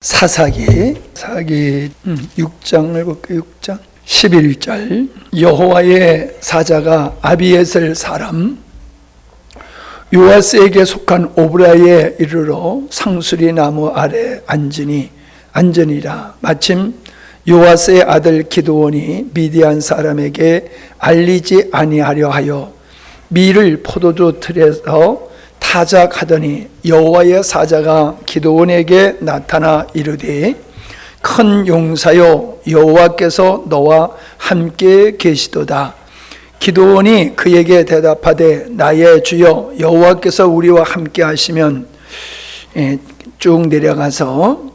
사사기 6장을 볼게요. 6장 11절. 여호와의 사자가 아비에셀 사람 요아스에게 속한 오브라에 이르러 상수리 나무 아래 앉으니라. 마침 요아스의 아들 기드온이 미디안 사람에게 알리지 아니하려 하여 밀을 포도주 틀에서 타작하더니 여호와의 사자가 기드온에게 나타나 이르되 큰 용사여 여호와께서 너와 함께 계시도다. 기드온이 그에게 대답하되 나의 주여 여호와께서 우리와 함께 하시면 쭉 내려가서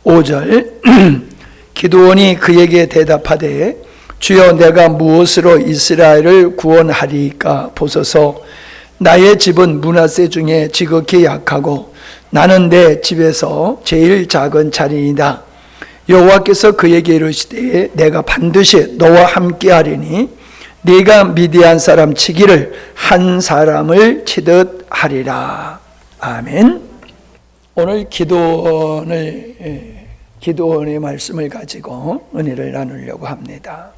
15절 기드온이 그에게 대답하되 주여 내가 무엇으로 이스라엘을 구원하리까 보소서. 나의 집은 므낫세 중에 지극히 약하고 나는 내 집에서 제일 작은 자리이다. 여호와께서 그에게 이르시되 내가 반드시 너와 함께 하리니 네가 미디안 사람 치기를 한 사람을 치듯 하리라. 아멘. 오늘 기드온의 말씀을 가지고 은혜를 나누려고 합니다.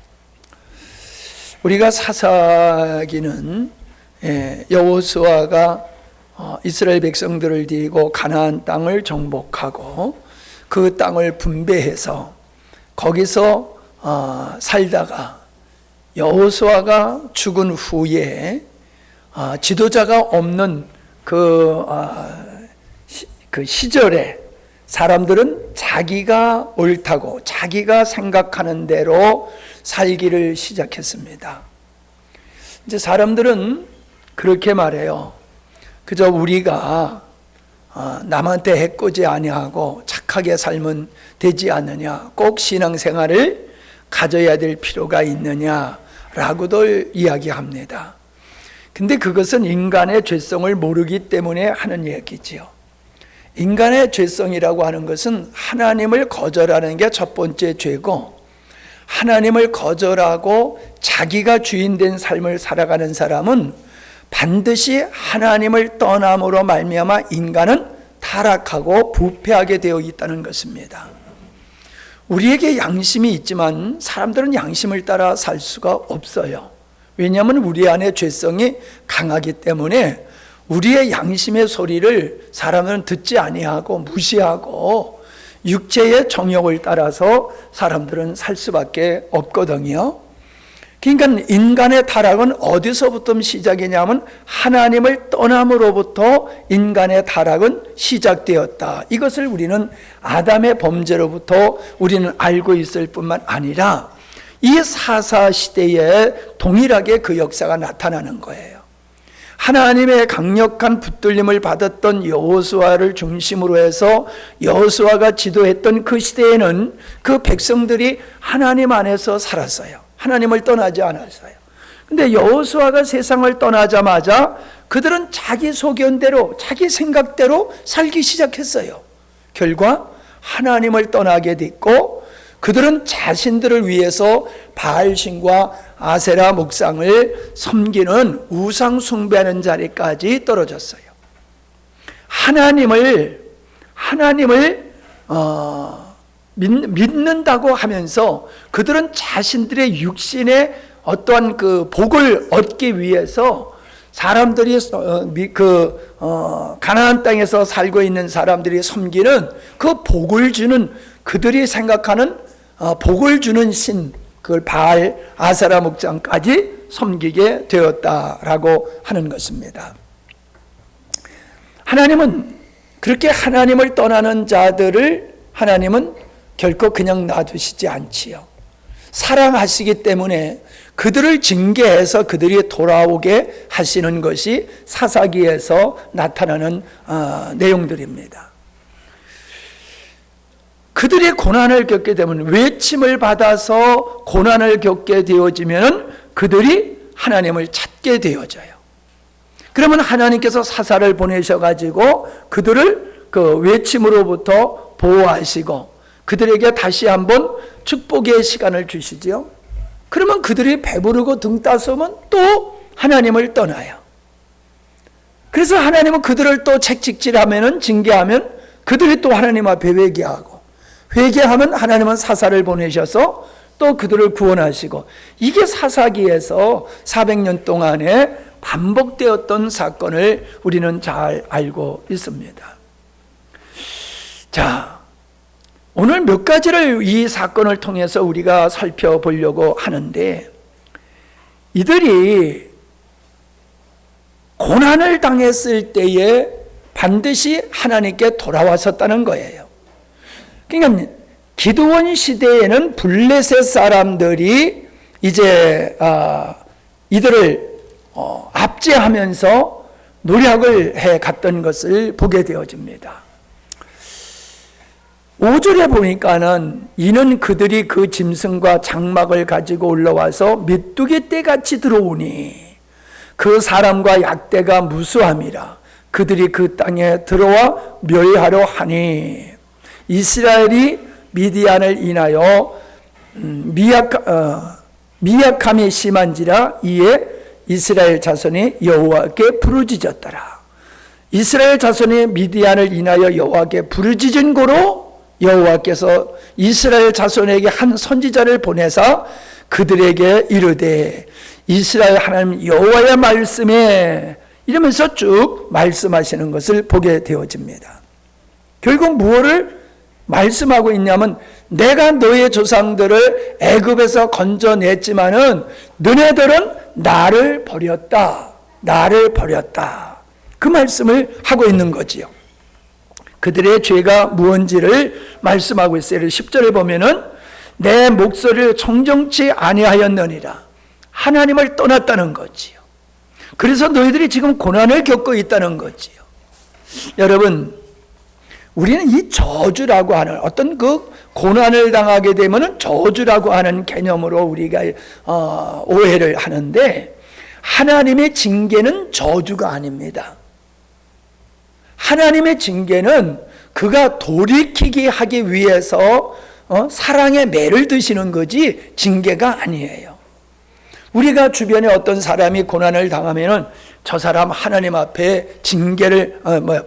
우리가 사사기는 여호수아가 이스라엘 백성들을 데리고 가나안 땅을 정복하고 그 땅을 분배해서 거기서 살다가 여호수아가 죽은 후에 지도자가 없는 그 시절에 사람들은 자기가 옳다고 자기가 생각하는 대로 살기를 시작했습니다. 이제 사람들은 그렇게 말해요. 그저 우리가 남한테 해코지 아니하고 착하게 살면 되지 않느냐, 꼭 신앙생활을 가져야 될 필요가 있느냐라고도 이야기합니다. 근데 그것은 인간의 죄성을 모르기 때문에 하는 얘기지요. 인간의 죄성이라고 하는 것은 하나님을 거절하는 게 첫 번째 죄고, 하나님을 거절하고 자기가 주인 된 삶을 살아가는 사람은 반드시 하나님을 떠남으로 말미암아 인간은 타락하고 부패하게 되어 있다는 것입니다. 우리에게 양심이 있지만 사람들은 양심을 따라 살 수가 없어요. 왜냐하면 우리 안에 죄성이 강하기 때문에 우리의 양심의 소리를 사람들은 듣지 아니하고 무시하고 육체의 정욕을 따라서 사람들은 살 수밖에 없거든요. 그러니까 인간의 타락은 어디서부터 시작이냐면 하나님을 떠남으로부터 인간의 타락은 시작되었다. 이것을 우리는 아담의 범죄로부터 우리는 알고 있을 뿐만 아니라 이 사사 시대에 동일하게 그 역사가 나타나는 거예요. 하나님의 강력한 붙들림을 받았던 여호수아를 중심으로 해서 여호수아가 지도했던 그 시대에는 그 백성들이 하나님 안에서 살았어요. 하나님을 떠나지 않았어요. 근데 여호수아가 세상을 떠나자마자 그들은 자기 소견대로 자기 생각대로 살기 시작했어요. 결과 하나님을 떠나게 됐고 그들은 자신들을 위해서 바알신과 아세라 목상을 섬기는 우상 숭배하는 자리까지 떨어졌어요. 하나님을 믿는다고 하면서 그들은 자신들의 육신의 어떠한 그 복을 얻기 위해서 사람들이 가나안 땅에서 살고 있는 사람들이 섬기는 그 복을 주는 그들이 생각하는 복을 주는 신, 그걸 바알 아세라 목상까지 섬기게 되었다라고 하는 것입니다. 하나님은 그렇게 하나님을 떠나는 자들을 하나님은 결코 그냥 놔두시지 않지요. 사랑하시기 때문에 그들을 징계해서 그들이 돌아오게 하시는 것이 사사기에서 나타나는 내용들입니다. 그들이 고난을 겪게 되면 외침을 받아서 고난을 겪게 되어지면 그들이 하나님을 찾게 되어져요. 그러면 하나님께서 사사를 보내셔가지고 그들을 그 외침으로부터 보호하시고 그들에게 다시 한번 축복의 시간을 주시지요. 그러면 그들이 배부르고 등 따서면 또 하나님을 떠나요. 그래서 하나님은 그들을 또 책찍질하면은, 징계하면 그들이 또 하나님 앞에 회개하고, 회개하면 하나님은 사사를 보내셔서 또 그들을 구원하시고, 이게 사사기에서 400년 동안에 반복되었던 사건을 우리는 잘 알고 있습니다. 자, 오늘 몇 가지를 이 사건을 통해서 우리가 살펴보려고 하는데, 이들이 고난을 당했을 때에 반드시 하나님께 돌아왔었다는 거예요. 그러니까 기드온 시대에는 블레셋 사람들이 이제 이들을 압제하면서 노력을 해 갔던 것을 보게 되어집니다. 5절에 보니까는 이는 그들이 그 짐승과 장막을 가지고 올라와서 메뚜기 떼같이 들어오니 그 사람과 약대가 무수함이라. 그들이 그 땅에 들어와 멸하려 하니 이스라엘이 미디안을 인하여 미약함이 심한지라. 이에 이스라엘 자손이 여호와께 부르짖었더라. 이스라엘 자손이 미디안을 인하여 여호와께 부르짖은 고로 여호와께서 이스라엘 자손에게 한 선지자를 보내사 그들에게 이르되 이스라엘 하나님 여호와의 말씀에, 이러면서 쭉 말씀하시는 것을 보게 되어집니다. 결국 무엇을 말씀하고 있냐면, 내가 너의 조상들을 애굽에서 건져냈지만은 너네들은 나를 버렸다. 그 말씀을 하고 있는 거지요. 그들의 죄가 무언지를 말씀하고 있어요. 10절에 보면은 내 목소리를 청정치 아니하였느니라. 하나님을 떠났다는 거지요. 그래서 너희들이 지금 고난을 겪고 있다는 거지요. 여러분, 우리는 이 저주라고 하는 어떤 그 고난을 당하게 되면은 저주라고 하는 개념으로 우리가 오해를 하는데, 하나님의 징계는 저주가 아닙니다. 하나님의 징계는 그가 돌이키게 하기 위해서 사랑의 매를 드시는 거지 징계가 아니에요. 우리가 주변에 어떤 사람이 고난을 당하면은 저 사람 하나님 앞에 징계를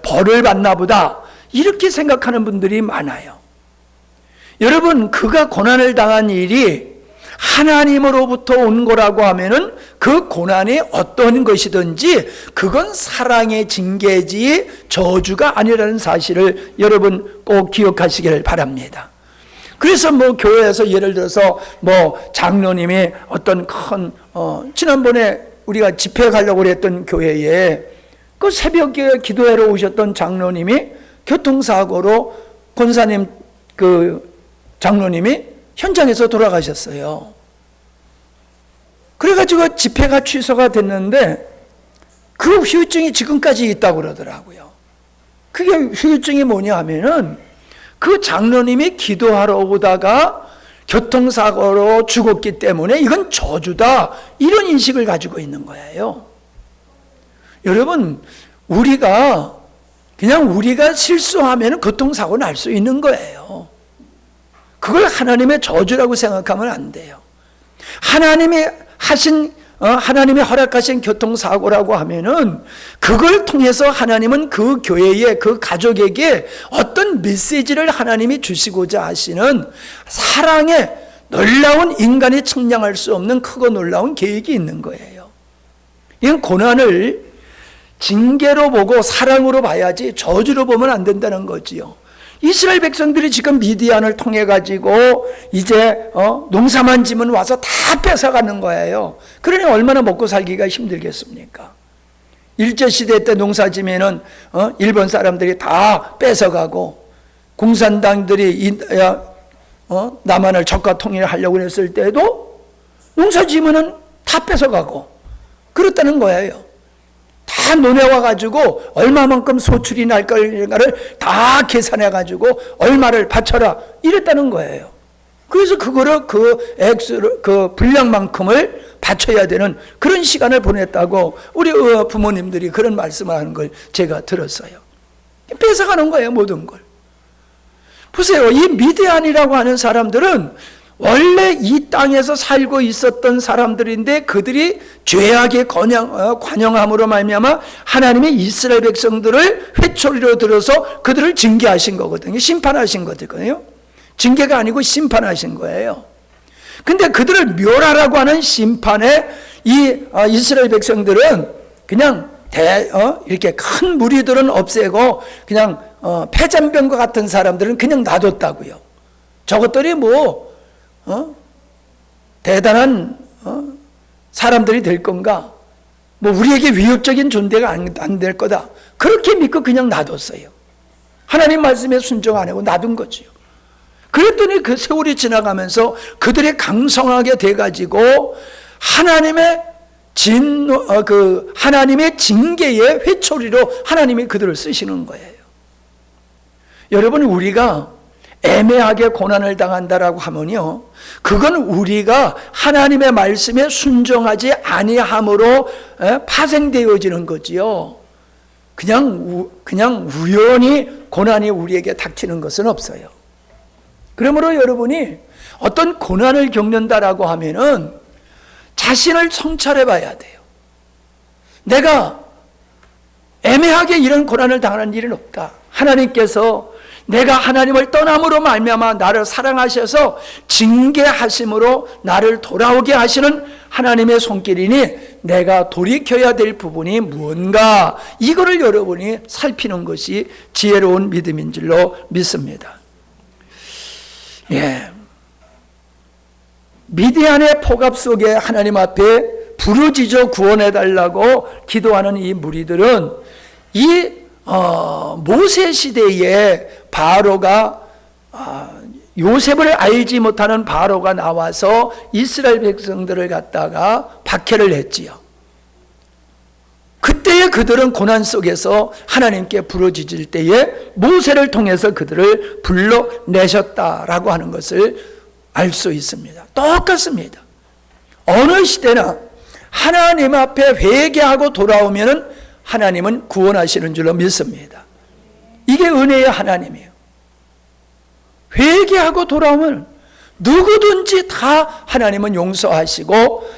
벌을 받나 보다, 이렇게 생각하는 분들이 많아요. 여러분, 그가 고난을 당한 일이 하나님으로부터 온 거라고 하면은 그 고난이 어떤 것이든지 그건 사랑의 징계지 저주가 아니라는 사실을 여러분 꼭 기억하시기를 바랍니다. 그래서 교회에서 예를 들어서 장로님이 어떤 큰 지난번에 우리가 집회 가려고 했던 교회에 그 새벽에 기도회로 오셨던 장로님이 교통사고로 권사님 그 장로님이 현장에서 돌아가셨어요. 그래가지고 집회가 취소가 됐는데 그 후유증이 지금까지 있다고 그러더라고요. 그게 후유증이 뭐냐 하면은 그 장로님이 기도하러 오다가 교통사고로 죽었기 때문에 이건 저주다, 이런 인식을 가지고 있는 거예요. 여러분, 우리가 실수하면 교통사고 날 수 있는 거예요. 그걸 하나님의 저주라고 생각하면 안 돼요. 하나님이 허락하신 교통사고라고 하면은 그걸 통해서 하나님은 그 교회에, 그 가족에게 어떤 메시지를 하나님이 주시고자 하시는 사랑의 놀라운, 인간이 측량할 수 없는 크고 놀라운 계획이 있는 거예요. 이건 고난을 징계로 보고 사랑으로 봐야지 저주로 보면 안 된다는 거지요. 이스라엘 백성들이 지금 미디안을 통해 가지고 이제 농사만 지면 와서 다 뺏어가는 거예요. 그러니 얼마나 먹고 살기가 힘들겠습니까? 일제시대 때 농사 지면은 일본 사람들이 다 뺏어가고, 공산당들이 남한을 적과 통일하려고 했을 때도 농사 지면은 다 뺏어가고 그렇다는 거예요. 다 논해와가지고 얼마만큼 소출이 날 걸까를 다 계산해가지고 얼마를 바쳐라, 이랬다는 거예요. 그래서 그거를 그 분량만큼을 바쳐야 되는 그런 시간을 보냈다고 우리 부모님들이 그런 말씀을 하는 걸 제가 들었어요. 뺏어가는 거예요, 모든 걸. 보세요. 이 미디안이라고 하는 사람들은 원래 이 땅에서 살고 있었던 사람들인데 그들이 죄악에 관영함으로 말미암아 하나님의 이스라엘 백성들을 회초리로 들어서 그들을 징계하신 거거든요. 심판하신 거거든요. 징계가 아니고 심판하신 거예요. 근데 그들을 멸하라고 하는 심판에 이 이스라엘 백성들은 그냥 이렇게 큰 무리들은 없애고 그냥 폐잔병과 같은 사람들은 그냥 놔뒀다고요. 저것들이 대단한 사람들이 될 건가? 우리에게 위협적인 존재가 안 될 거다. 그렇게 믿고 그냥 놔뒀어요. 하나님 말씀에 순종 안 하고 놔둔 거지요. 그랬더니 그 세월이 지나가면서 그들이 강성하게 돼가지고 하나님의 하나님의 징계의 회초리로 하나님이 그들을 쓰시는 거예요. 여러분, 우리가 애매하게 고난을 당한다라고 하면요, 그건 우리가 하나님의 말씀에 순종하지 아니함으로 파생되어지는 거지요. 그냥 우연히 고난이 우리에게 닥치는 것은 없어요. 그러므로 여러분이 어떤 고난을 겪는다라고 하면은 자신을 성찰해 봐야 돼요. 내가 애매하게 이런 고난을 당하는 일은 없다. 하나님께서 내가 하나님을 떠남으로 말미암아 나를 사랑하셔서 징계하심으로 나를 돌아오게 하시는 하나님의 손길이니 내가 돌이켜야 될 부분이 무언가, 이거를 여러분이 살피는 것이 지혜로운 믿음인 줄로 믿습니다. 예. 미디안의 폭압 속에 하나님 앞에 부르짖어 구원해달라고 기도하는 이 무리들은 이 모세 시대에 바로가 요셉을 알지 못하는 바로가 나와서 이스라엘 백성들을 갖다가 박해를 했지요. 그때에 그들은 고난 속에서 하나님께 부르짖을 때에 모세를 통해서 그들을 불러내셨다라고 하는 것을 알 수 있습니다. 똑같습니다. 어느 시대나 하나님 앞에 회개하고 돌아오면 하나님은 구원하시는 줄로 믿습니다. 이게 은혜의 하나님이에요. 회개하고 돌아오면 누구든지 다 하나님은 용서하시고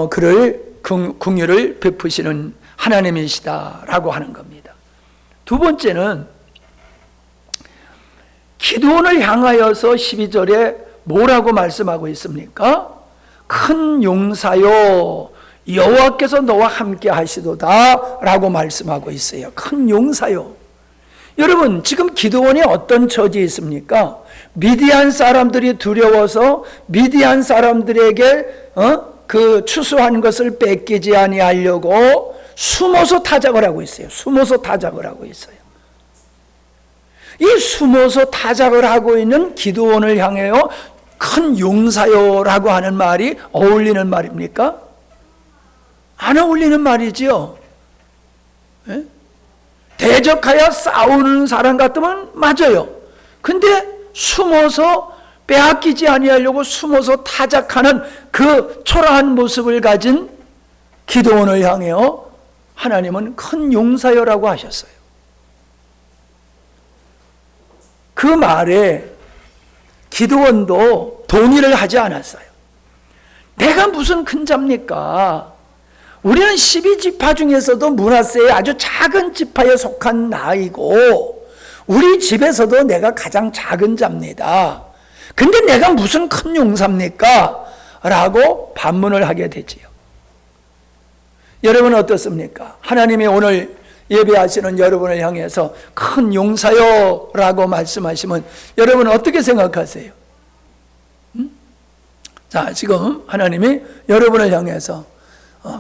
그를 긍휼을 베푸시는 하나님이시다라고 하는 겁니다. 두 번째는 기드온을 향하여서 12절에 뭐라고 말씀하고 있습니까? 큰 용사요, 여호와께서 너와 함께 하시도다 라고 말씀하고 있어요. 큰 용사요. 여러분, 지금 기드온이 어떤 처지에 있습니까? 미디안 사람들이 두려워서 미디안 사람들에게 그 추수한 것을 뺏기지 아니하려고 숨어서 타작을 하고 있어요. 숨어서 타작을 하고 있어요. 이 숨어서 타작을 하고 있는 기드온을 향해요, 큰 용사요라고 하는 말이 어울리는 말입니까? 안 어울리는 말이지요. 예? 대적하여 싸우는 사람 같으면 맞아요. 근데 숨어서 빼앗기지 아니하려고 숨어서 타작하는 그 초라한 모습을 가진 기드온을 향해요, 하나님은 큰 용사요라고 하셨어요. 그 말에 기드온도 동의를 하지 않았어요. 내가 무슨 큰 자입니까? 우리는 12지파 중에서도 므낫세의 아주 작은 지파에 속한 나이고 우리 집에서도 내가 가장 작은 자입니다. 근데 내가 무슨 큰 용사입니까? 라고 반문을 하게 되지요. 여러분 어떻습니까? 하나님이 오늘 예배하시는 여러분을 향해서 큰 용사요 라고 말씀하시면 여러분 어떻게 생각하세요? 자, 지금 하나님이 여러분을 향해서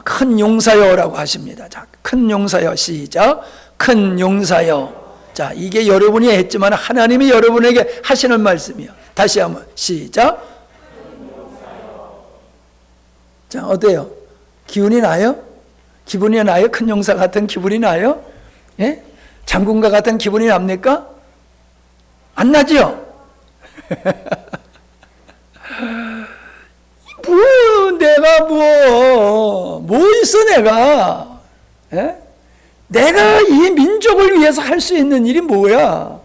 큰 용사요 라고 하십니다. 자, 큰 용사요, 시작. 큰 용사요. 자, 이게 여러분이 했지만 하나님이 여러분에게 하시는 말씀이요. 다시 한번 시작. 자, 어때요? 기운이 나요? 기분이 나요? 큰 용사 같은 기분이 나요? 예? 장군과 같은 기분이 납니까? 안 나죠? 내가 뭐 있어, 내가? 예? 내가 이 민족을 위해서 할 수 있는 일이 뭐야?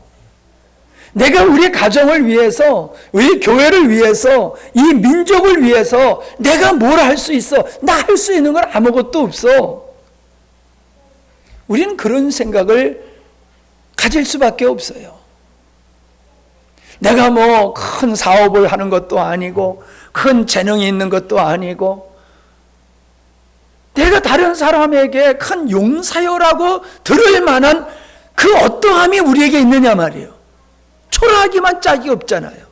내가 우리 가정을 위해서, 우리 교회를 위해서, 이 민족을 위해서 내가 뭘 할 수 있어? 나 할 수 있는 건 아무것도 없어. 우리는 그런 생각을 가질 수밖에 없어요. 내가 뭐 큰 사업을 하는 것도 아니고 큰 재능이 있는 것도 아니고 내가 다른 사람에게 큰 용사요라고 들을 만한 그 어떠함이 우리에게 있느냐 말이에요. 초라하기만 짝이 없잖아요.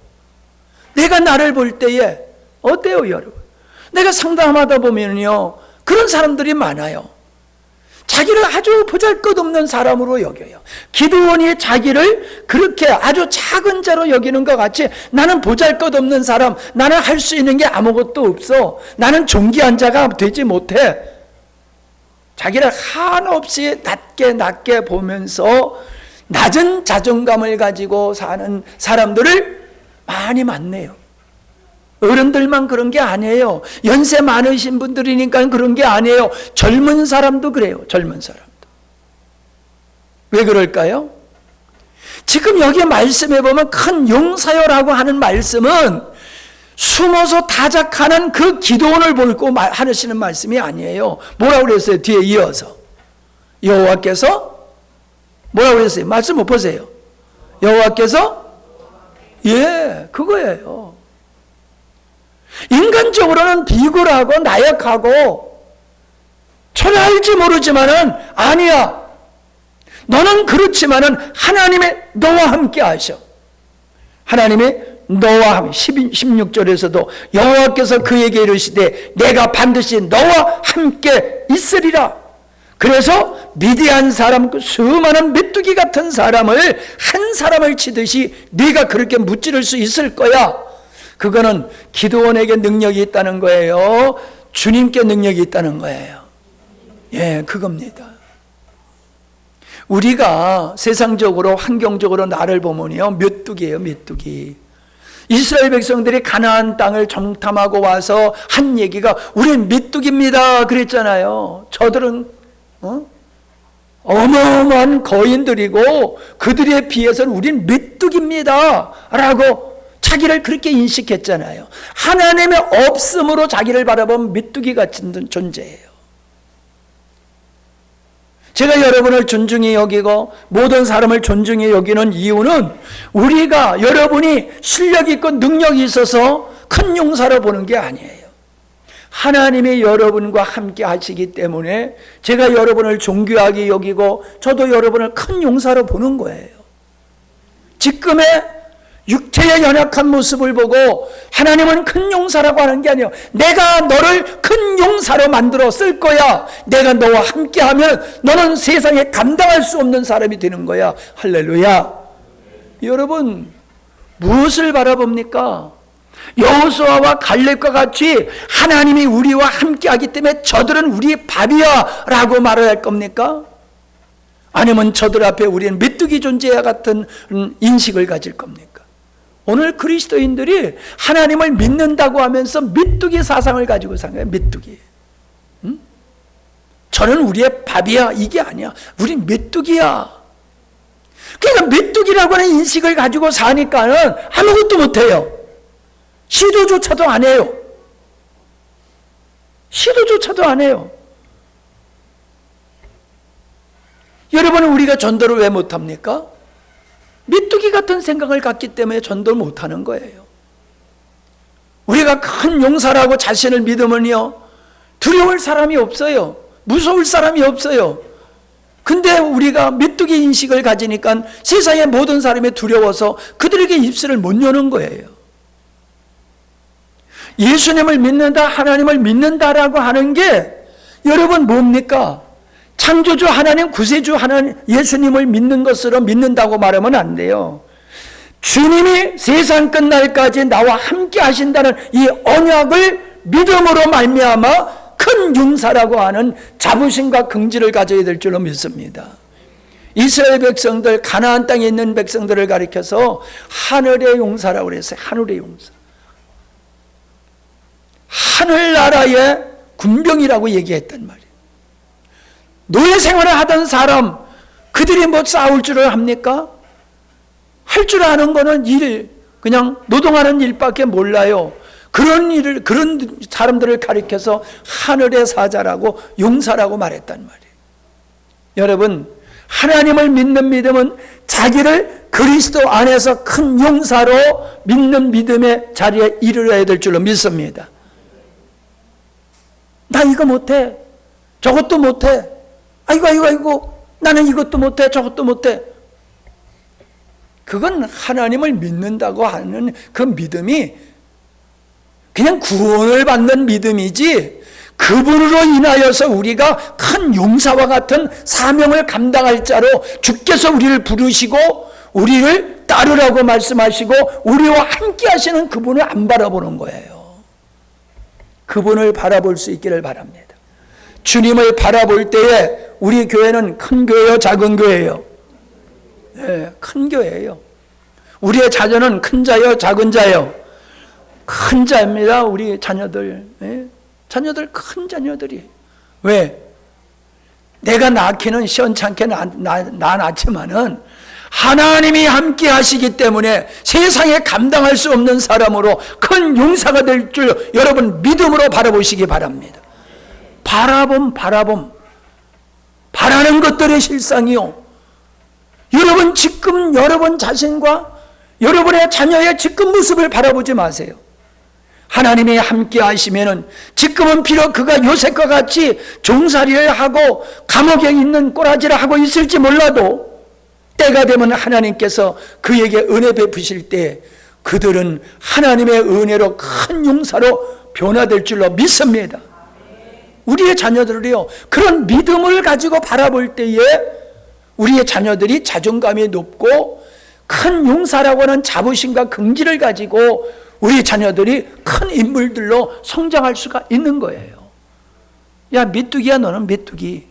내가 나를 볼 때에 어때요, 여러분? 내가 상담하다 보면요, 그런 사람들이 많아요. 자기를 아주 보잘것없는 사람으로 여겨요. 기드온이 자기를 그렇게 아주 작은 자로 여기는 것 같이 나는 보잘것없는 사람, 나는 할 수 있는 게 아무것도 없어, 나는 존귀한 자가 되지 못해, 자기를 한없이 낮게 보면서 낮은 자존감을 가지고 사는 사람들을 많이 만나요. 어른들만 그런 게 아니에요. 연세 많으신 분들이니까 그런 게 아니에요. 젊은 사람도 그래요. 젊은 사람도. 왜 그럴까요? 지금 여기 말씀해 보면 큰 용사요라고 하는 말씀은 숨어서 타작하는 그 기도원을 보고 하시는 말씀이 아니에요. 뭐라고 그랬어요? 뒤에 이어서 여호와께서 뭐라고 그랬어요? 말씀 못 보세요. 여호와께서 그거예요. 인간적으로는 비굴하고 나약하고 초라할지 모르지만은 아니야. 너는 그렇지만은 하나님이 너와 함께 하셔. 하나님이 너와 함께 16절에서도 여호와께서 그에게 이르시되 내가 반드시 너와 함께 있으리라. 그래서 미디안 사람, 그 수많은 메뚜기 같은 사람을 한 사람을 치듯이 네가 그렇게 무찌를 수 있을 거야. 그거는 기드온에게 능력이 있다는 거예요. 주님께 능력이 있다는 거예요. 그겁니다. 우리가 세상적으로 환경적으로 나를 보면요, 메뚜기예요, 메뚜기. 이스라엘 백성들이 가나안 땅을 정탐하고 와서 한 얘기가 우린 메뚜기입니다 그랬잖아요. 저들은 어마어마한 거인들이고 그들에 비해서는 우린 메뚜기입니다 라고 자기를 그렇게 인식했잖아요. 하나님의 없음으로 자기를 바라보면 메뚜기 같은 존재예요. 제가 여러분을 존중히 여기고 모든 사람을 존중히 여기는 이유는 우리가 여러분이 실력 있고 능력이 있어서 큰 용사로 보는 게 아니에요. 하나님이 여러분과 함께 하시기 때문에 제가 여러분을 존귀하게 여기고 저도 여러분을 큰 용사로 보는 거예요. 지금의 육체의 연약한 모습을 보고 하나님은 큰 용사라고 하는 게 아니에요. 내가 너를 큰 용사로 만들어 쓸 거야. 내가 너와 함께하면 너는 세상에 감당할 수 없는 사람이 되는 거야. 할렐루야. 여러분, 무엇을 바라봅니까? 여호수아와 갈렙과 같이 하나님이 우리와 함께하기 때문에 저들은 우리의 밥이야 라고 말을 할 겁니까? 아니면 저들 앞에 우리는 메뚜기 존재와 같은 인식을 가질 겁니까? 오늘 그리스도인들이 하나님을 믿는다고 하면서 메뚜기 사상을 가지고 산 거예요. 메뚜기. 저는 우리의 밥이야 이게 아니야. 우린 메뚜기야. 그러니까 메뚜기라고 하는 인식을 가지고 사니까는 아무것도 못해요. 시도조차도 안 해요. 시도조차도 안 해요. 여러분은 우리가 전도를 왜 못합니까? 메뚜기 같은 생각을 갖기 때문에 전도를 못하는 거예요. 우리가 큰 용사라고 자신을 믿으면요, 두려울 사람이 없어요. 무서울 사람이 없어요. 근데 우리가 메뚜기 인식을 가지니까 세상의 모든 사람이 두려워서 그들에게 입술을 못 여는 거예요. 예수님을 믿는다, 하나님을 믿는다라고 하는 게 여러분 뭡니까? 창조주 하나님, 구세주 하나님, 예수님을 믿는 것으로 믿는다고 말하면 안 돼요. 주님이 세상 끝날까지 나와 함께 하신다는 이 언약을 믿음으로 말미암아 큰 용사라고 하는 자부심과 긍지를 가져야 될 줄로 믿습니다. 이스라엘 백성들, 가나안 땅에 있는 백성들을 가리켜서 하늘의 용사라고 그랬어요. 하늘의 용사. 하늘나라의 군병이라고 얘기했단 말이에요. 노예 생활을 하던 사람, 그들이 뭐 싸울 줄을 합니까? 할 줄 아는 거는 그냥 노동하는 일밖에 몰라요. 그런 사람들을 가리켜서 하늘의 사자라고 용사라고 말했단 말이에요. 여러분, 하나님을 믿는 믿음은 자기를 그리스도 안에서 큰 용사로 믿는 믿음의 자리에 이르러야 될 줄로 믿습니다. 나 이거 못해. 저것도 못해. 아이고. 나는 이것도 못해. 저것도 못해. 그건 하나님을 믿는다고 하는 그 믿음이 그냥 구원을 받는 믿음이지, 그분으로 인하여서 우리가 큰 용사와 같은 사명을 감당할 자로 주께서 우리를 부르시고 우리를 따르라고 말씀하시고 우리와 함께 하시는 그분을 안 바라보는 거예요. 그분을 바라볼 수 있기를 바랍니다. 주님을 바라볼 때에 우리 교회는 큰 교회요, 작은 교회요? 네, 큰 교회예요. 우리의 자녀는 큰 자요, 작은 자요? 큰 자입니다. 우리 자녀들. 네? 자녀들 큰 자녀들이. 왜? 내가 낳기는 시원찮게 낳았지만은 하나님이 함께 하시기 때문에 세상에 감당할 수 없는 사람으로 큰 용사가 될 줄 여러분 믿음으로 바라보시기 바랍니다. 바라봄. 바라는 것들의 실상이요. 여러분 지금 여러분 자신과 여러분의 자녀의 지금 모습을 바라보지 마세요. 하나님이 함께 하시면은 지금은 비록 그가 요셉과 같이 종살이를 하고 감옥에 있는 꼬라지를 하고 있을지 몰라도 때가 되면 하나님께서 그에게 은혜 베푸실 때 그들은 하나님의 은혜로 큰 용사로 변화될 줄로 믿습니다. 우리의 자녀들이요, 그런 믿음을 가지고 바라볼 때에 우리의 자녀들이 자존감이 높고 큰 용사라고 하는 자부심과 긍지를 가지고 우리 자녀들이 큰 인물들로 성장할 수가 있는 거예요. 야, 메뚜기야, 너는 메뚜기.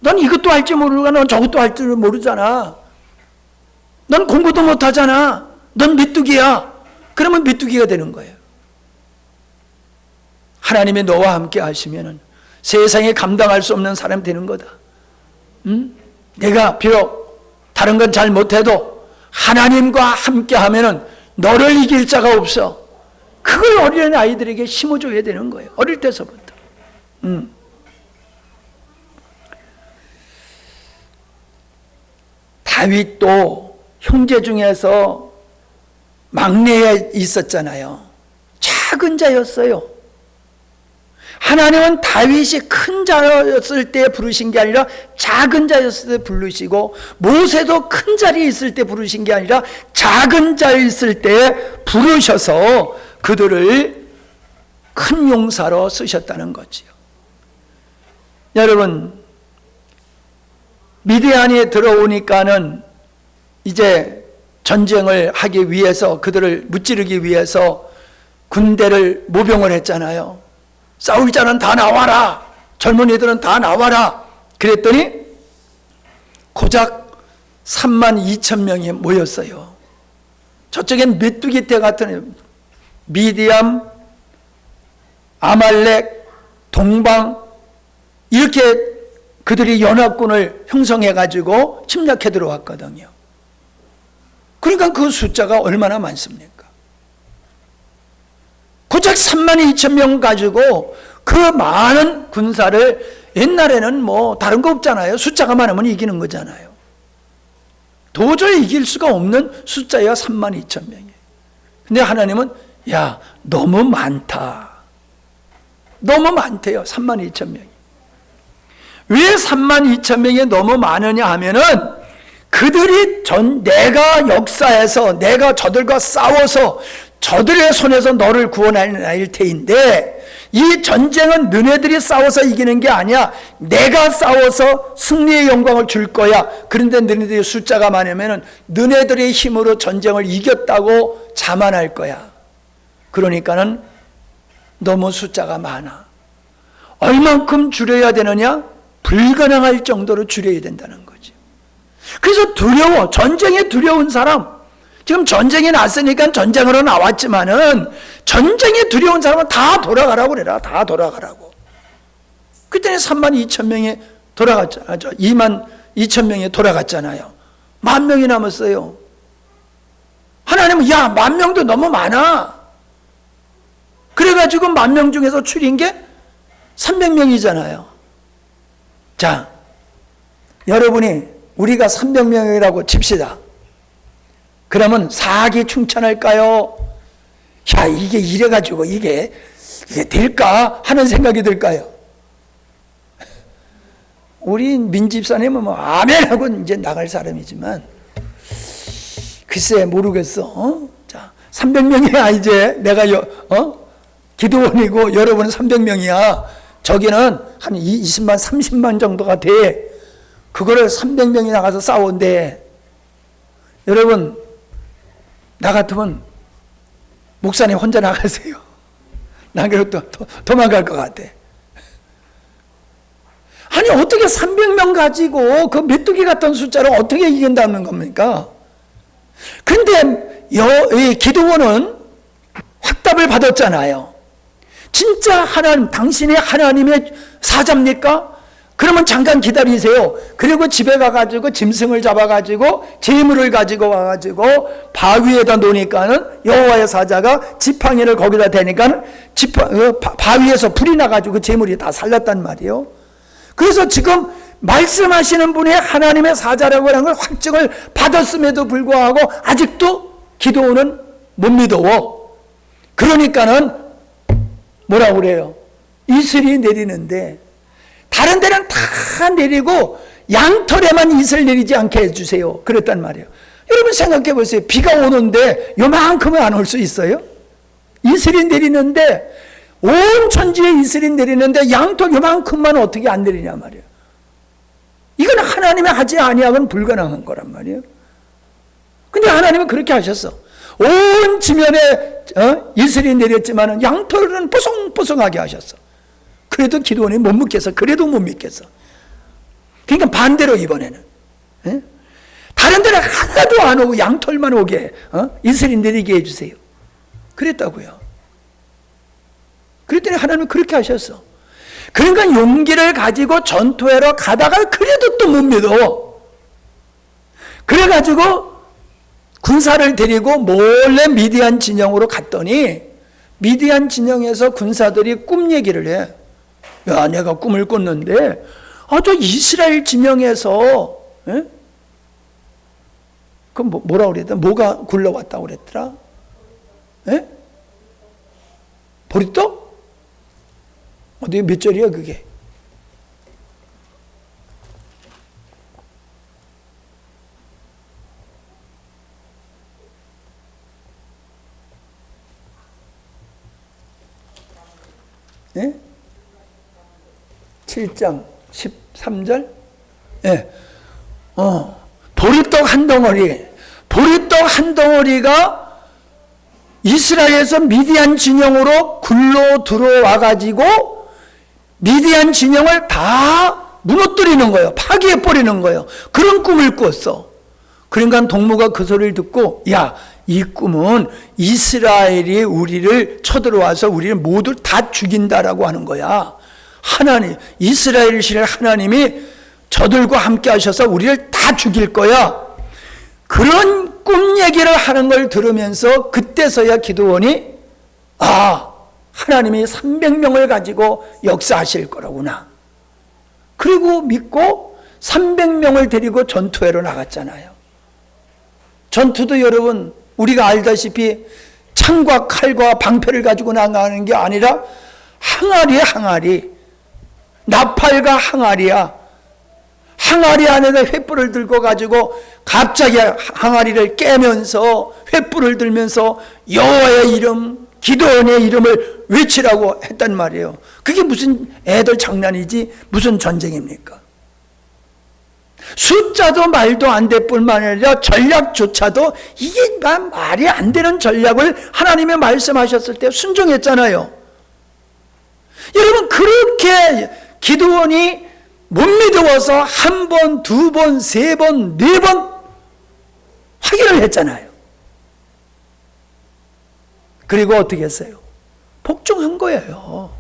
넌 이것도 할 줄 모르고 넌 저것도 할 줄 모르잖아. 넌 공부도 못하잖아. 넌 메뚜기야. 그러면 메뚜기가 되는 거예요. 하나님이 너와 함께 하시면은 세상에 감당할 수 없는 사람이 되는 거다. 내가 비록 다른 건 잘 못해도 하나님과 함께 하면은 너를 이길 자가 없어. 그걸 어린 아이들에게 심어줘야 되는 거예요. 어릴 때서부터. 다윗도 형제 중에서 막내에 있었잖아요. 작은 자였어요. 하나님은 다윗이 큰 자였을 때 부르신 게 아니라 작은 자였을 때 부르시고, 모세도 큰 자리에 있을 때 부르신 게 아니라 작은 자에 있을 때 부르셔서 그들을 큰 용사로 쓰셨다는 거지요. 여러분, 미디안에 들어오니까는 이제 전쟁을 하기 위해서, 그들을 무찌르기 위해서 군대를 모병을 했잖아요. 싸울 자는 다 나와라. 젊은이들은 다 나와라. 그랬더니 고작 32,000명이 모였어요. 저쪽엔 메뚜기 떼 같은 미디안, 아말렉, 동방, 이렇게 그들이 연합군을 형성해 가지고 침략해 들어왔거든요. 그러니까 그 숫자가 얼마나 많습니까? 고작 32,000명 가지고 그 많은 군사를, 옛날에는 뭐 다른 거 없잖아요. 숫자가 많으면 이기는 거잖아요. 도저히 이길 수가 없는 숫자야 32,000명이. 근데 하나님은 야, 너무 많다. 너무 많대요. 32,000명이. 왜 32,000명이 너무 많으냐 하면은 그들이 내가 역사에서 내가 저들과 싸워서 저들의 손에서 너를 구원할 테인데, 이 전쟁은 너네들이 싸워서 이기는 게 아니야. 내가 싸워서 승리의 영광을 줄 거야. 그런데 너네들이 숫자가 많으면 너네들의 힘으로 전쟁을 이겼다고 자만할 거야. 그러니까는 너무 숫자가 많아. 얼만큼 줄여야 되느냐? 불가능할 정도로 줄여야 된다는 거지. 그래서 두려워. 전쟁에 두려운 사람, 지금 전쟁이 났으니까 전쟁으로 나왔지만은 전쟁에 두려운 사람은 다 돌아가라고 그래라. 다 돌아가라고. 그때는 32,000명이 돌아갔잖아요. 22,000명이 돌아갔잖아요. 10,000명이 남았어요. 하나님은 야, 10,000명도 너무 많아. 그래가지고 10,000명 중에서 추린 게 300명이잖아요. 자, 여러분이 우리가 300명이라고 칩시다. 그러면 사기 충천할까요? 야, 이게 이래가지고 이게 될까? 하는 생각이 들까요? 우리 민집사님은 뭐 아멘하고 이제 나갈 사람이지만 글쎄 모르겠어. 자, 300명이야 이제 내가 기도원이고 여러분은 300명이야. 저기는 한 20만 30만 정도가 돼. 그거를 300명이 나가서 싸운대. 여러분 나 같으면 목사님 혼자 나가세요. 나 그래도 도망갈 것 같아. 아니 어떻게 300명 가지고 그 메뚜기 같은 숫자를 어떻게 이긴다는 겁니까? 근데 이 기도원은 확답을 받았잖아요. 진짜 하나님, 당신이 하나님의 사자입니까? 그러면 잠깐 기다리세요. 그리고 집에 가가지고 짐승을 잡아가지고 재물을 가지고 와가지고 바위에다 놓으니까는 여호와의 사자가 지팡이를 거기다 대니까 바위에서 불이 나가지고 그 재물이 다 살렸단 말이에요. 그래서 지금 말씀하시는 분이 하나님의 사자라고 하는 걸 확증을 받았음에도 불구하고 아직도 기도원은 못 믿어. 그러니까는 뭐라고 그래요? 이슬이 내리는데 다른 데는 다 내리고 양털에만 이슬 내리지 않게 해주세요. 그랬단 말이에요. 여러분 생각해 보세요. 비가 오는데 요만큼은 안 올 수 있어요? 이슬이 내리는데 온 천지에 이슬이 내리는데 양털 요만큼만 어떻게 안 내리냐 말이에요. 이건 하나님이 하지 아니하면 불가능한 거란 말이에요. 근데 하나님은 그렇게 하셨어. 온 지면에 이슬이 내렸지만 양털은 뽀송뽀송하게 하셨어. 그래도 기도원이 못 믿겠어. 그래도 못 믿겠어. 그러니까 반대로 이번에는 다른 데는 하나도 안 오고 양털만 오게 이슬이 내리게 해주세요. 그랬다고요. 그랬더니 하나님은 그렇게 하셨어. 그러니까 용기를 가지고 전투하러 가다가 그래도 또 못 믿어. 그래가지고 군사를 데리고 몰래 미디안 진영으로 갔더니 미디안 진영에서 군사들이 꿈 얘기를 해. 야, 내가 꿈을 꿨는데 저 이스라엘 진영에서 그 뭐라 그랬더라? 뭐가 굴러왔다고 그랬더라? 보리떡? 어디 몇 절이야 그게? 예? 7장 13절? 예. 보리떡 한 덩어리가 이스라엘에서 미디안 진영으로 굴러 들어와 가지고 미디안 진영을 다 무너뜨리는 거예요. 파괴해 버리는 거예요. 그런 꿈을 꿨어. 그러니까 동무가 그 소리를 듣고 야, 이 꿈은 이스라엘이 우리를 쳐들어와서 우리를 모두 다 죽인다라고 하는 거야. 하나님, 이스라엘이실 하나님이 저들과 함께 하셔서 우리를 다 죽일 거야. 그런 꿈 얘기를 하는 걸 들으면서 그때서야 기도원이 하나님이 300명을 가지고 역사하실 거라구나. 그리고 믿고 300명을 데리고 전투회로 나갔잖아요. 전투도 여러분 우리가 알다시피 창과 칼과 방패를 가지고 나가는 게 아니라 항아리에 항아리, 나팔과 항아리야. 항아리 안에다 횃불을 들고 가지고 갑자기 항아리를 깨면서 횃불을 들면서 여호와의 이름, 기도원의 이름을 외치라고 했단 말이에요. 그게 무슨 애들 장난이지 무슨 전쟁입니까? 숫자도 말도 안 될 뿐만 아니라 전략조차도 이게 말이 안 되는 전략을 하나님이 말씀하셨을 때 순종했잖아요. 여러분 그렇게 기드온이 못 믿어서 한 번, 두 번, 세 번, 네 번 확인을 했잖아요. 그리고 어떻게 했어요? 복종한 거예요.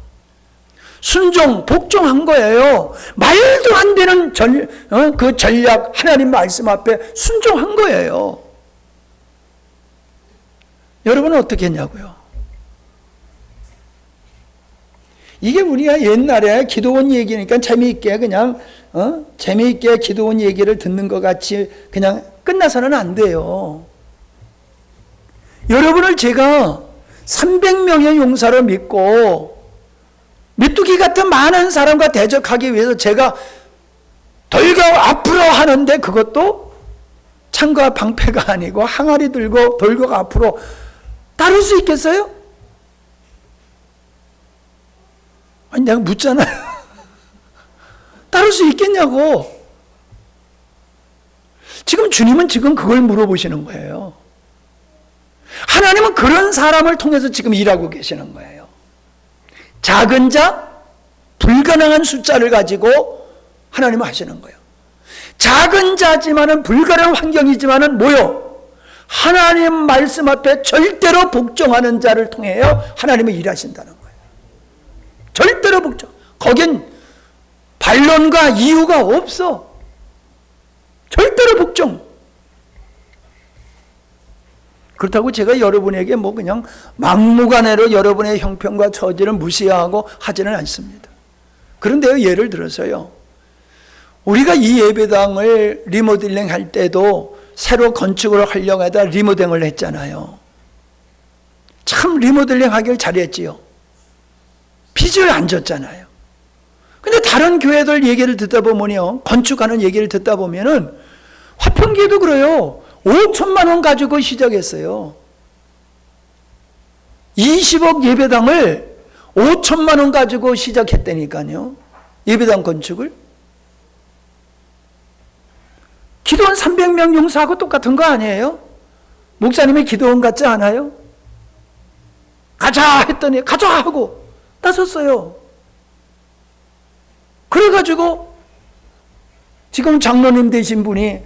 순종, 복종한 거예요. 말도 안 되는 그 전략, 하나님 말씀 앞에 순종한 거예요. 여러분은 어떻게 했냐고요? 이게 우리가 옛날에 기도원 얘기니까 재미있게 그냥 재미있게 기도원 얘기를 듣는 것 같이 그냥 끝나서는 안 돼요. 여러분을 제가 300명의 용사로 믿고 메뚜기 같은 많은 사람과 대적하기 위해서 제가 돌격 앞으로 하는데 그것도 창과 방패가 아니고 항아리 들고 돌격 앞으로 따를 수 있겠어요? 아니 내가 묻잖아요. 따를 수 있겠냐고. 지금 주님은 지금 그걸 물어보시는 거예요. 하나님은 그런 사람을 통해서 지금 일하고 계시는 거예요. 작은 자, 불가능한 숫자를 가지고 하나님은 하시는 거예요. 작은 자지만은 불가능한 환경이지만은 뭐요? 하나님 말씀 앞에 절대로 복종하는 자를 통해요 하나님은 일하신다는 거예요. 절대로 복종. 거긴 반론과 이유가 없어. 절대로 복종. 그렇다고 제가 여러분에게 뭐 그냥 막무가내로 여러분의 형편과 처지를 무시하고 하지는 않습니다. 그런데요, 예를 들어서요, 우리가 이 예배당을 리모델링 할 때도 새로 건축을 하려고 하다 리모델링을 했잖아요. 참 리모델링 하길 잘했지요. 빚을 안 졌잖아요. 근데 다른 교회들 얘기를 듣다 보면요, 건축하는 얘기를 듣다 보면은 화평교회도 그래요. 5천만 원 가지고 시작했어요. 20억 예배당을 5천만 원 가지고 시작했다니까요. 예배당 건축을. 기도원 300명 용사하고 똑같은 거 아니에요? 목사님의 기도원 같지 않아요? 가자 했더니 가자 하고 나섰어요. 그래가지고 지금 장로님 되신 분이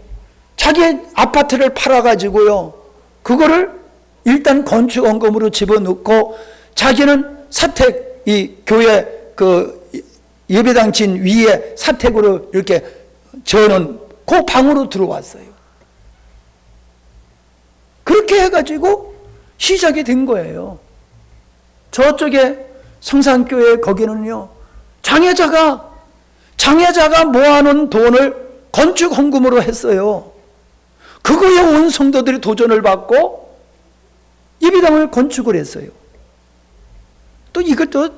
자기 아파트를 팔아가지고요, 그거를 일단 건축원금으로 집어넣고 자기는 사택, 이 교회 그 예배당 진 위에 사택으로 이렇게 저는 그 방으로 들어왔어요. 그렇게 해가지고 시작이 된 거예요. 저쪽에 성산교회 거기는요, 장애자가 모아놓은 돈을 건축 헌금으로 했어요. 그거에 온 성도들이 도전을 받고 예배당을 건축을 했어요. 또 이것도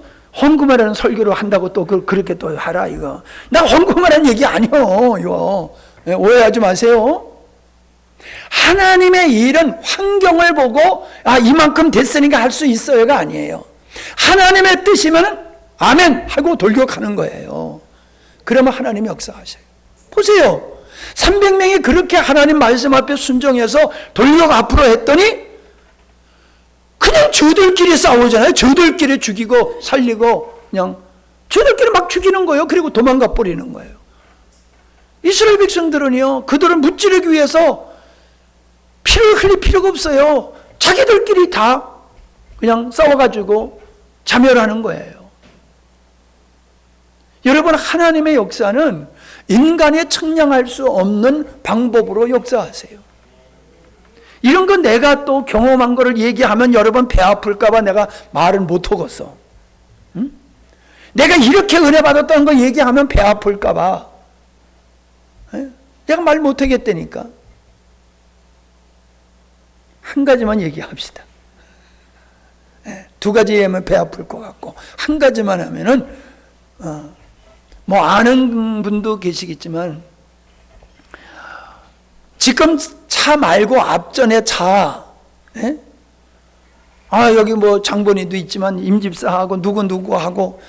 헌금하라는 설교를 한다고 또 그렇게 또 하라 이거. 나 헌금하라는 얘기 아니요. 이거 오해하지 마세요. 하나님의 일은 환경을 보고 이만큼 됐으니까 할 수 있어요가 아니에요. 하나님의 뜻이면 아멘 하고 돌격하는 거예요. 그러면 하나님이 역사하셔요. 보세요. 300명이 그렇게 하나님 말씀 앞에 순종해서 돌격 앞으로 했더니 그냥 저들끼리 싸우잖아요. 저들끼리 죽이고 살리고 그냥 저들끼리 막 죽이는 거예요. 그리고 도망가 버리는 거예요. 이스라엘 백성들은요, 그들을 무찌르기 위해서 피를 흘릴 필요가 없어요. 자기들끼리 다 그냥 싸워가지고 자멸하는 거예요. 여러분, 하나님의 역사는 인간이 측량할 수 없는 방법으로 역사하세요. 이런 거 내가 또 경험한 거를 얘기하면 여러분 배 아플까봐 내가 말을 못 하겠어. 응? 내가 이렇게 은혜 받았다는 거 얘기하면 배 아플까봐 내가 말 못 하겠다니까. 한 가지만 얘기합시다. 두 가지 하면 배 아플 것 같고 한 가지만 하면은 뭐 아는 분도 계시겠지만, 지금 차 말고 앞전에 차, 여기 뭐 장본인도 있지만 임집사하고 누구하고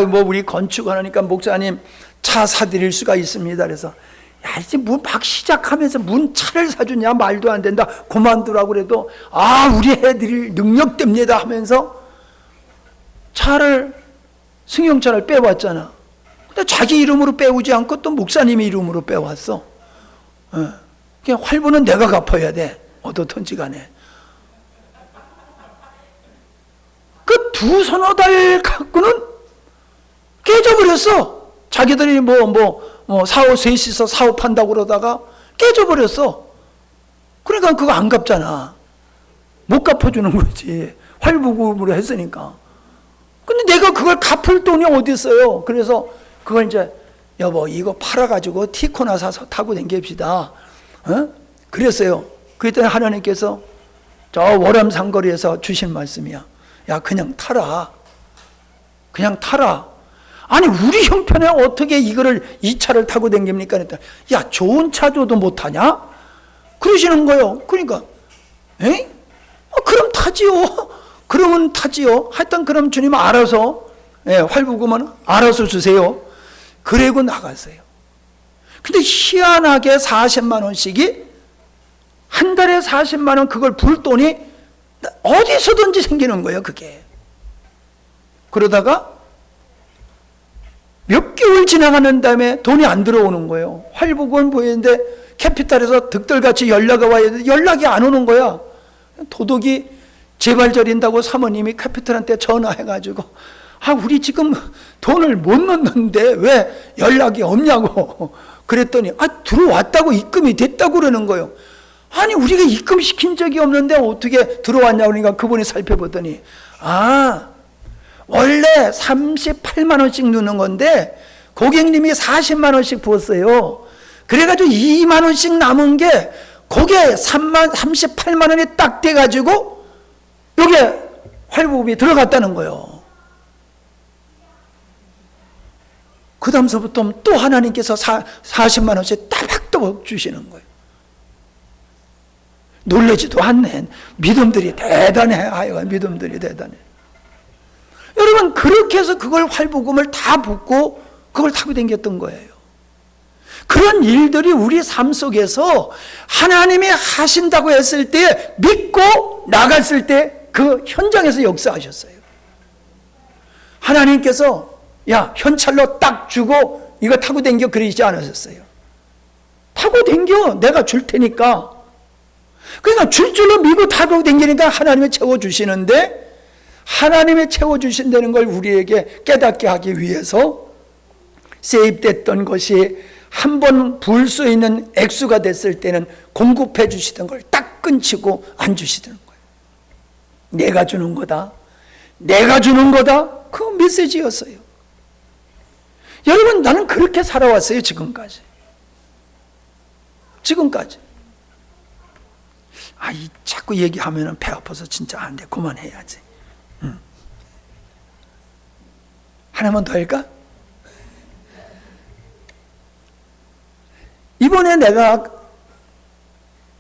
뭐 우리 건축하니까 목사님 차 사드릴 수가 있습니다. 그래서 이제 막 시작하면서 차를 사주냐 말도 안 된다 그만두라고 그래도 우리 해드릴 능력됩니다 하면서 차를 승용차를 빼왔잖아. 근데 자기 이름으로 빼오지 않고 또 목사님의 이름으로 빼왔어. 그냥 활부는 내가 갚아야 돼. 어떻든지 간에. 그 두 서너 달 갖고는 깨져버렸어. 자기들이 사업 셋이서 사업한다고 그러다가 깨져버렸어. 그러니까 그거 안 갚잖아. 못 갚아주는 거지. 활부금으로 했으니까. 근데 내가 그걸 갚을 돈이 어디 있어요? 그래서 그걸 이제 여보 이거 팔아가지고 티코나 사서 타고 댕깁시다. 그랬어요. 그랬더니 하나님께서 저 월암 상거리에서 주신 말씀이야. 야 그냥 타라. 그냥 타라. 아니 우리 형편에 어떻게 이 차를 타고 댕깁니까? 그랬더니 야 좋은 차 줘도 못 타냐? 그러시는 거예요. 그러니까 그럼 타지요. 그러면 타지요. 하여튼 그럼 주님 알아서 활부금은 알아서 주세요. 그리고 나갔어요. 근데 희한하게 40만 원씩이 한 달에 40만 원 그걸 불 돈이 어디서든지 생기는 거예요. 그게. 그러다가 몇 개월 지나가는 다음에 돈이 안 들어오는 거예요. 활부금 보이는데 캐피탈에서 득들같이 연락이 와야 되는데 연락이 안 오는 거야. 도둑이 제발 저린다고 사모님이 캐피탈한테 전화해가지고 우리 지금 돈을 못 넣는데 왜 연락이 없냐고 그랬더니 들어왔다고 입금이 됐다고 그러는 거예요. 아니 우리가 입금시킨 적이 없는데 어떻게 들어왔냐고 그러니까 그분이 살펴보더니 원래 38만 원씩 넣는 건데 고객님이 40만 원씩 부었어요. 그래가지고 2만 원씩 남은 게 그게 38만 원이 딱 돼가지고 여기에 활부금이 들어갔다는 거예요. 그 다음서부터 또 하나님께서 40만 원씩 따박따박 주시는 거예요. 놀라지도 않네. 믿음들이 대단해. 하여간 믿음들이 대단해. 여러분 그렇게 해서 그걸 활부금을 다 붓고 그걸 타고 다녔던 거예요. 그런 일들이 우리 삶 속에서 하나님이 하신다고 했을 때 믿고 나갔을 때 그 현장에서 역사하셨어요. 하나님께서 야 현찰로 딱 주고 이거 타고 댕겨 그러지 않으셨어요. 타고 댕겨 내가 줄 테니까. 그러니까 줄 줄로 믿고 타고 댕기니까 하나님이 채워주시는데 하나님이 채워주신다는 걸 우리에게 깨닫게 하기 위해서 세입됐던 것이 한 번 부을 수 있는 액수가 됐을 때는 공급해 주시던 걸 딱 끊치고 안 주시던 거예요. 내가 주는 거다. 내가 주는 거다. 그 메시지였어요. 여러분 나는 그렇게 살아왔어요. 지금까지. 자꾸 얘기하면 배 아파서 진짜 안 돼. 그만해야지. 하나만 더 할까? 이번에 내가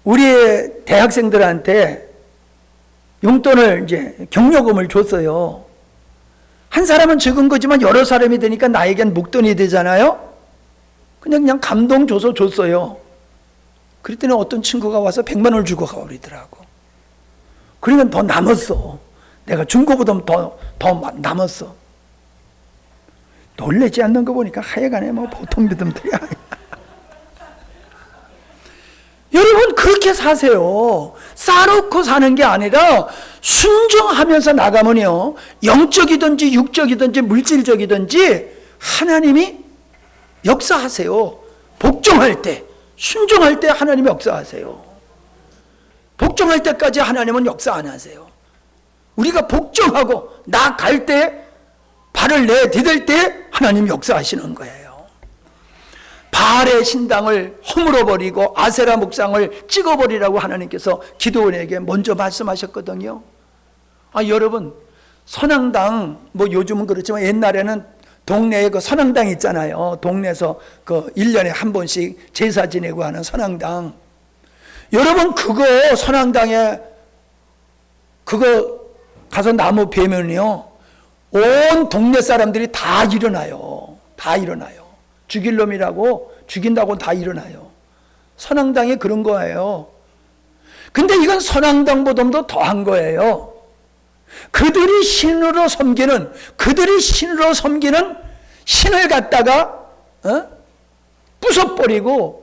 우리 대학생들한테 용돈을 이제 격려금을 줬어요. 한 사람은 적은 거지만 여러 사람이 되니까 나에겐 목돈이 되잖아요. 그냥 감동 줘서 줬어요. 그랬더니 어떤 친구가 와서 100만 원을 주고 가버리더라고. 그러니까 더 남았어. 내가 준 거보다 더 남았어. 놀라지 않는 거 보니까 하여간에 보통 믿음들이야. 여러분 그렇게 사세요. 쌓아놓고 사는 게 아니라 순종하면서 나가면요 영적이든지 육적이든지 물질적이든지 하나님이 역사하세요. 복종할 때 순종할 때 하나님이 역사하세요. 복종할 때까지 하나님은 역사 안 하세요. 우리가 복종하고 나갈 때 발을 내디딜 때 하나님이 역사하시는 거예요. 바알의 신당을 허물어버리고 아세라 목상을 찍어버리라고 하나님께서 기드온에게 먼저 말씀하셨거든요. 여러분 선앙당 요즘은 그렇지만 옛날에는 동네에 그 선앙당 있잖아요. 동네에서 그 1년에 한 번씩 제사 지내고 하는 선앙당. 여러분 그거 선앙당에 그거 가서 나무 베면요 온 동네 사람들이 다 일어나요. 죽일 놈이라고 죽인다고 다 일어나요. 선앙당에 그런 거예요. 근데 이건 선앙당보다도 더한 거예요. 그들이 신으로 섬기는 신을 갖다가 부숴버리고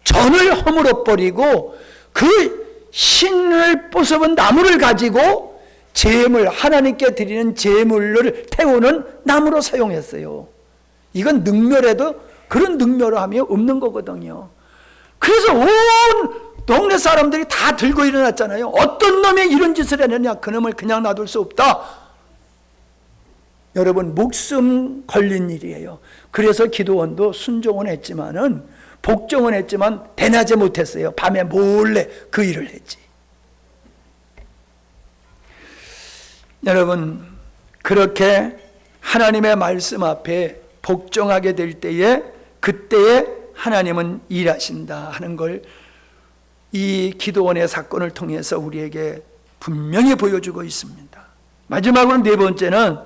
전을 허물어버리고 그 신을 부숴본 나무를 가지고 하나님께 드리는 제물을 태우는 나무로 사용했어요. 이건 능멸에도 그런 능멸함이 없는 거거든요. 그래서 온 동네 사람들이 다 들고 일어났잖아요. 어떤 놈이 이런 짓을 했느냐, 그놈을 그냥 놔둘 수 없다. 여러분, 목숨 걸린 일이에요. 그래서 기도원도 순종은 했지만은, 복종은 했지만 대낮에 못했어요. 밤에 몰래 그 일을 했지. 여러분, 그렇게 하나님의 말씀 앞에 복종하게 될 때에, 그때에 하나님은 일하신다 하는 걸 이 기도원의 사건을 통해서 우리에게 분명히 보여주고 있습니다. 마지막으로 네 번째는,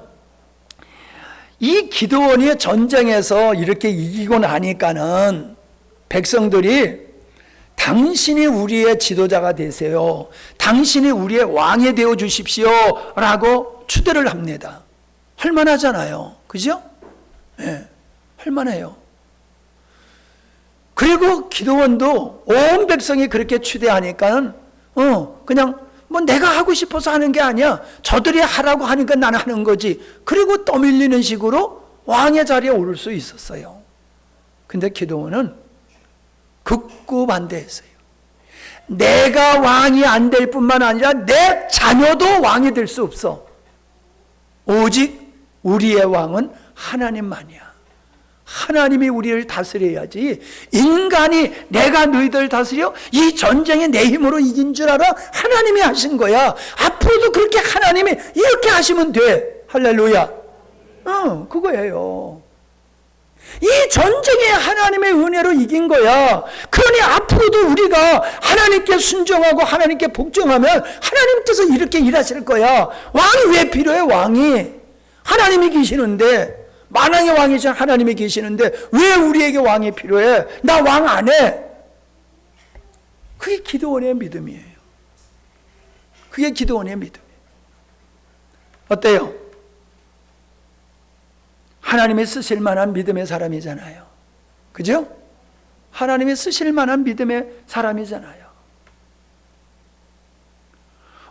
이 기도원이 전쟁에서 이렇게 이기고 나니까는 백성들이 당신이 우리의 지도자가 되세요, 당신이 우리의 왕이 되어 주십시오 라고 추대를 합니다. 할만하잖아요. 그죠? 네, 할만해요. 그리고 기도원도 온 백성이 그렇게 추대하니까 그냥 뭐 내가 하고 싶어서 하는 게 아니야, 저들이 하라고 하니까 나는 하는 거지. 그리고 떠밀리는 식으로 왕의 자리에 오를 수 있었어요. 근데 기도원은 극구 반대했어요. 내가 왕이 안 될 뿐만 아니라 내 자녀도 왕이 될 수 없어. 오직 우리의 왕은 하나님만이야. 하나님이 우리를 다스려야지, 인간이 내가 너희들 다스려 이 전쟁에 내 힘으로 이긴 줄 알아? 하나님이 하신 거야. 앞으로도 그렇게 하나님이 이렇게 하시면 돼. 할렐루야. 그거예요. 이 전쟁에 하나님의 은혜로 이긴 거야. 그러니 앞으로도 우리가 하나님께 순종하고 하나님께 복종하면 하나님께서 이렇게 일하실 거야. 왕이 왜 필요해? 왕이 하나님이 계시는데, 만왕의 왕이신 하나님이 계시는데 왜 우리에게 왕이 필요해? 나 왕 안 해. 그게 기도원의 믿음이에요. 그게 기도원의 믿음이에요. 어때요? 하나님이 쓰실 만한 믿음의 사람이잖아요. 그죠? 하나님이 쓰실 만한 믿음의 사람이잖아요.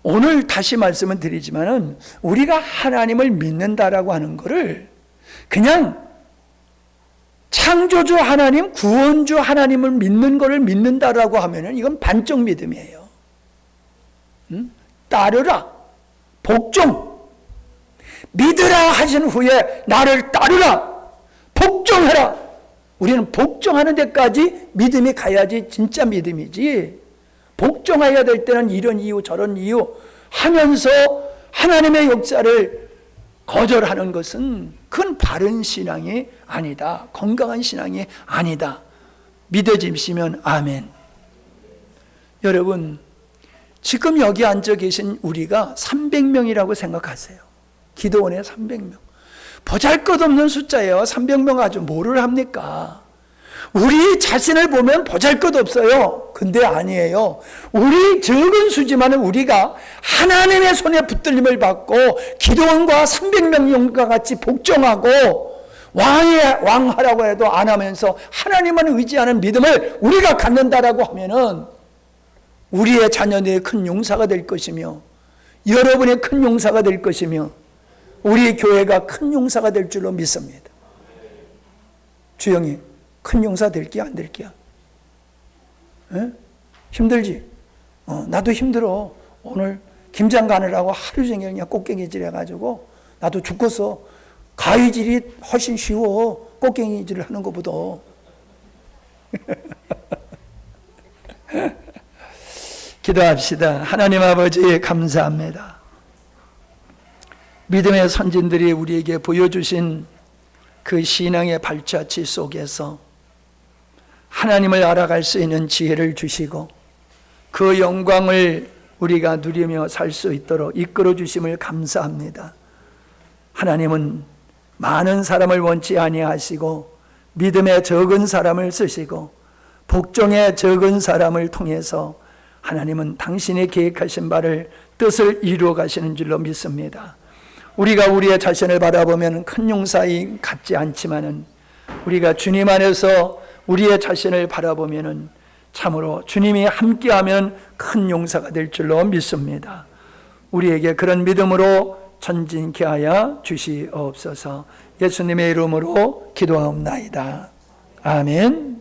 오늘 다시 말씀을 드리지만은, 우리가 하나님을 믿는다라고 하는 것을 그냥 창조주 하나님, 구원주 하나님을 믿는 것을 믿는다라고 하면은 이건 반쪽 믿음이에요. 따르라, 복종, 믿으라 하신 후에 나를 따르라, 복종해라. 우리는 복종하는 데까지 믿음이 가야지 진짜 믿음이지, 복종해야 될 때는 이런 이유 저런 이유 하면서 하나님의 역사를 거절하는 것은 그건 바른 신앙이 아니다. 건강한 신앙이 아니다. 믿어지시면 아멘. 여러분, 지금 여기 앉아 계신 우리가 300명이라고 생각하세요. 기도원에 300명. 보잘것없는 숫자예요. 300명 아주 뭐를 합니까? 우리 자신을 보면 보잘것없어요. 근데 아니에요. 우리 적은 수지만은 우리가 하나님의 손에 붙들림을 받고 기도원과 300명과 같이 복종하고 왕하라고 해도 안 하면서 하나님만 의지하는 믿음을 우리가 갖는다라고 하면은 우리의 자녀들의 큰 용사가 될 것이며, 여러분의 큰 용사가 될 것이며, 우리 교회가 큰 용사가 될 줄로 믿습니다. 주영이 큰 용사 될기야 안 될기야? 에? 힘들지? 나도 힘들어. 오늘 김장 가느라고 하루 종일 그냥 꽃갱이질 해가지고 나도 죽겠어. 가위질이 훨씬 쉬워. 꽃갱이질을 하는 것보다. 기도합시다. 하나님 아버지 감사합니다. 믿음의 선진들이 우리에게 보여주신 그 신앙의 발자취 속에서 하나님을 알아갈 수 있는 지혜를 주시고 그 영광을 우리가 누리며 살 수 있도록 이끌어 주심을 감사합니다. 하나님은 많은 사람을 원치 아니하시고 믿음에 적은 사람을 쓰시고 복종에 적은 사람을 통해서 하나님은 당신이 계획하신 바를 뜻을 이루어 가시는 줄로 믿습니다. 우리가 우리의 자신을 바라보면 큰 용사이 같지 않지만은 우리가 주님 안에서 우리의 자신을 바라보면은 참으로 주님이 함께하면 큰 용사가 될 줄로 믿습니다. 우리에게 그런 믿음으로 전진케 하여 주시옵소서. 예수님의 이름으로 기도하옵나이다. 아멘.